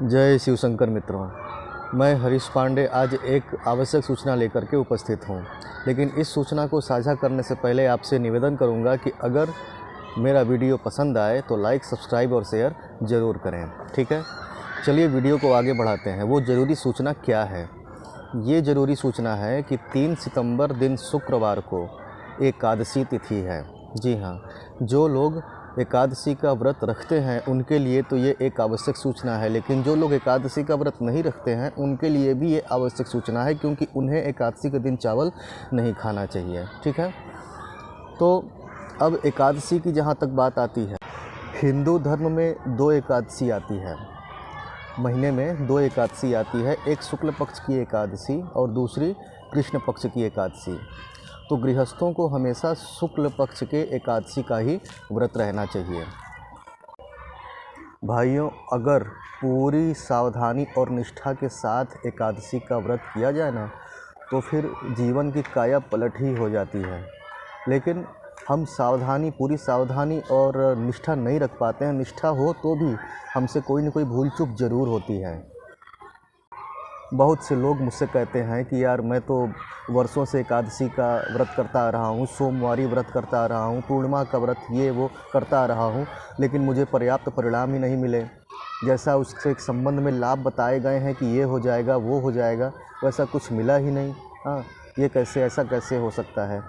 जय शिव शंकर मित्रों, मैं हरीश पांडे आज एक आवश्यक सूचना लेकर के उपस्थित हूँ। लेकिन इस सूचना को साझा करने से पहले आपसे निवेदन करूँगा कि अगर मेरा वीडियो पसंद आए तो लाइक, सब्सक्राइब और शेयर ज़रूर करें। ठीक है, चलिए वीडियो को आगे बढ़ाते हैं। वो ज़रूरी सूचना क्या है? ये ज़रूरी सूचना है कि 3 सितंबर दिन शुक्रवार को एकादशी तिथि है। जी हाँ, जो लोग एकादशी का व्रत रखते हैं उनके लिए तो ये एक आवश्यक सूचना है, लेकिन जो लोग एकादशी का व्रत नहीं रखते हैं उनके लिए भी ये आवश्यक सूचना है, क्योंकि उन्हें एकादशी के दिन चावल नहीं खाना चाहिए। ठीक है, तो अब एकादशी की जहाँ तक बात आती है, हिंदू धर्म में 2 एकादशी आती है। महीने में 2 एकादशी आती है, एक शुक्ल पक्ष की एकादशी और दूसरी कृष्ण पक्ष की एकादशी। तो गृहस्थों को हमेशा शुक्ल पक्ष के एकादशी का ही व्रत रहना चाहिए। भाइयों, अगर पूरी सावधानी और निष्ठा के साथ एकादशी का व्रत किया जाए ना, तो फिर जीवन की काया पलट ही हो जाती है। लेकिन हम पूरी सावधानी और निष्ठा नहीं रख पाते हैं। निष्ठा हो तो भी हमसे कोई न कोई भूल चूक ज़रूर होती है। बहुत से लोग मुझसे कहते हैं कि यार, मैं तो वर्षों से एकादशी का व्रत करता आ रहा हूँ, सोमवारी व्रत करता आ रहा हूँ, पूर्णिमा का व्रत ये वो करता आ रहा हूँ, लेकिन मुझे पर्याप्त परिणाम ही नहीं मिले। जैसा उससे संबंध में लाभ बताए गए हैं कि ये हो जाएगा, वो हो जाएगा, वैसा कुछ मिला ही नहीं। हाँ, ये कैसे, ऐसा कैसे हो सकता है?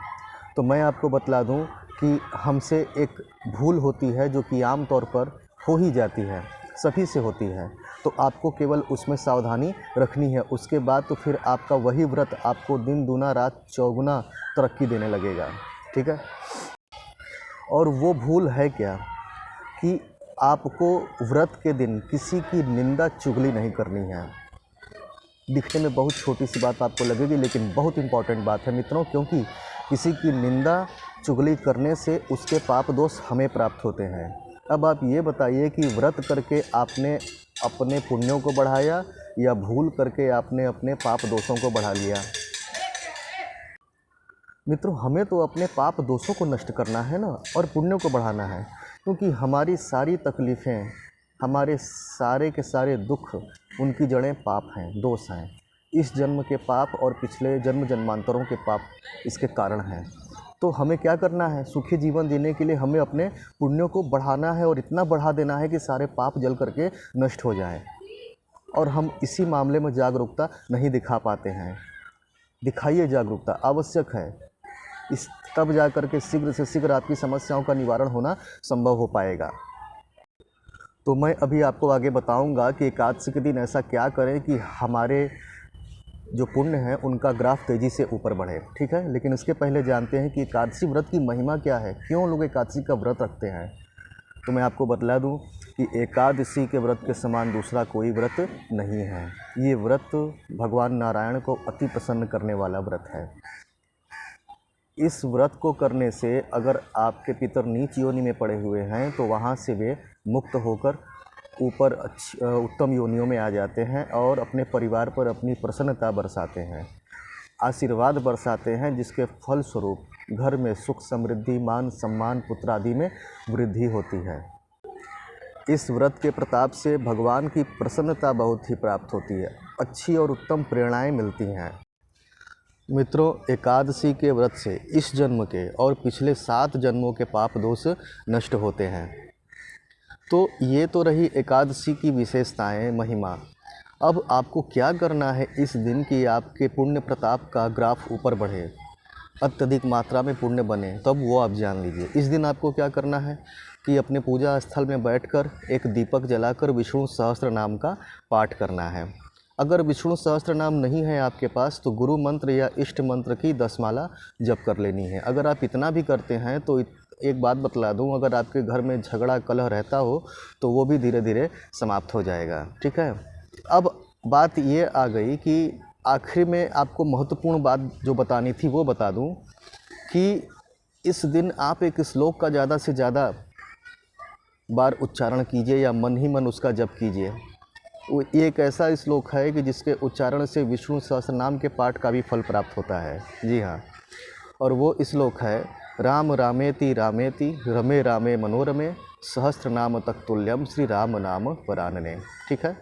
तो मैं आपको बतला दूँ कि हमसे एक भूल होती है जो कि आम तौर पर हो ही जाती है, सभी से होती है। तो आपको केवल उसमें सावधानी रखनी है। उसके बाद तो फिर आपका वही व्रत आपको दिन दूना रात चौगुना तरक्की देने लगेगा। ठीक है, और वो भूल है क्या कि आपको व्रत के दिन किसी की निंदा चुगली नहीं करनी है। दिखने में बहुत छोटी सी बात आपको लगेगी, लेकिन बहुत इम्पॉर्टेंट बात है मित्रों, क्योंकि किसी की निंदा चुगली करने से उसके पाप दोष हमें प्राप्त होते हैं। अब आप ये बताइए कि व्रत करके आपने अपने पुण्यों को बढ़ाया या भूल करके आपने अपने पाप दोषों को बढ़ा लिया? मित्रों, हमें तो अपने पाप दोषों को नष्ट करना है ना, और पुण्यों को बढ़ाना है, क्योंकि हमारी सारी तकलीफ़ें, हमारे सारे के सारे दुख, उनकी जड़ें पाप हैं, दोष हैं। इस जन्म के पाप और पिछले जन्म जन्मांतरों के पाप इसके कारण हैं। तो हमें क्या करना है? सुखी जीवन जीने के लिए हमें अपने पुण्यों को बढ़ाना है, और इतना बढ़ा देना है कि सारे पाप जल करके नष्ट हो जाएं। और हम इसी मामले में जागरूकता नहीं दिखा पाते हैं। दिखाइए, जागरूकता आवश्यक है। इस तब जा कर के शीघ्र से शीघ्र आपकी समस्याओं का निवारण होना संभव हो पाएगा। तो मैं अभी आपको आगे बताऊंगा कि एकादशी के दिन ऐसा क्या करें कि हमारे जो पुण्य है उनका ग्राफ तेज़ी से ऊपर बढ़े। ठीक है, लेकिन उसके पहले जानते हैं कि एकादशी व्रत की महिमा क्या है, क्यों लोग एकादशी का व्रत रखते हैं। तो मैं आपको बतला दूं कि एकादशी के व्रत के समान दूसरा कोई व्रत नहीं है। ये व्रत भगवान नारायण को अति प्रसन्न करने वाला व्रत है। इस व्रत को करने से अगर आपके पितर नीच योनि में पड़े हुए हैं तो वहाँ से वे मुक्त होकर ऊपर उत्तम योनियों में आ जाते हैं और अपने परिवार पर अपनी प्रसन्नता बरसाते हैं, आशीर्वाद बरसाते हैं, जिसके फलस्वरूप घर में सुख समृद्धि, मान सम्मान, पुत्र आदि में वृद्धि होती है। इस व्रत के प्रताप से भगवान की प्रसन्नता बहुत ही प्राप्त होती है, अच्छी और उत्तम प्रेरणाएं मिलती हैं। मित्रों, एकादशी के व्रत से इस जन्म के और पिछले 7 जन्मों के पाप दोष नष्ट होते हैं। तो ये तो रही एकादशी की विशेषताएं, महिमा। अब आपको क्या करना है इस दिन कि आपके पुण्य प्रताप का ग्राफ ऊपर बढ़े, अत्यधिक मात्रा में पुण्य बने, तब वो आप जान लीजिए। इस दिन आपको क्या करना है कि अपने पूजा स्थल में बैठकर एक दीपक जलाकर विष्णु सहस्त्र नाम का पाठ करना है। अगर विष्णु सहस्त्र नाम नहीं है आपके पास तो गुरु मंत्र या इष्ट मंत्र की 10 माला जप कर लेनी है। अगर आप इतना भी करते हैं तो एक बात बतला दूं, अगर आपके घर में झगड़ा कलह रहता हो तो वो भी धीरे धीरे समाप्त हो जाएगा। ठीक है, अब बात ये आ गई कि आखिर में आपको महत्वपूर्ण बात जो बतानी थी वो बता दूं कि इस दिन आप एक श्लोक का ज़्यादा से ज़्यादा बार उच्चारण कीजिए या मन ही मन उसका जप कीजिए। ये एक ऐसा श्लोक है कि जिसके उच्चारण से विष्णु सहस्त्र नाम के पाठ का भी फल प्राप्त होता है। जी हाँ, और वो श्लोक है, राम रामेति रामेति रमे रामे मनोरमे सहस्त्र नाम तत्तुल्यम श्री राम नाम वरानने। ठीक है।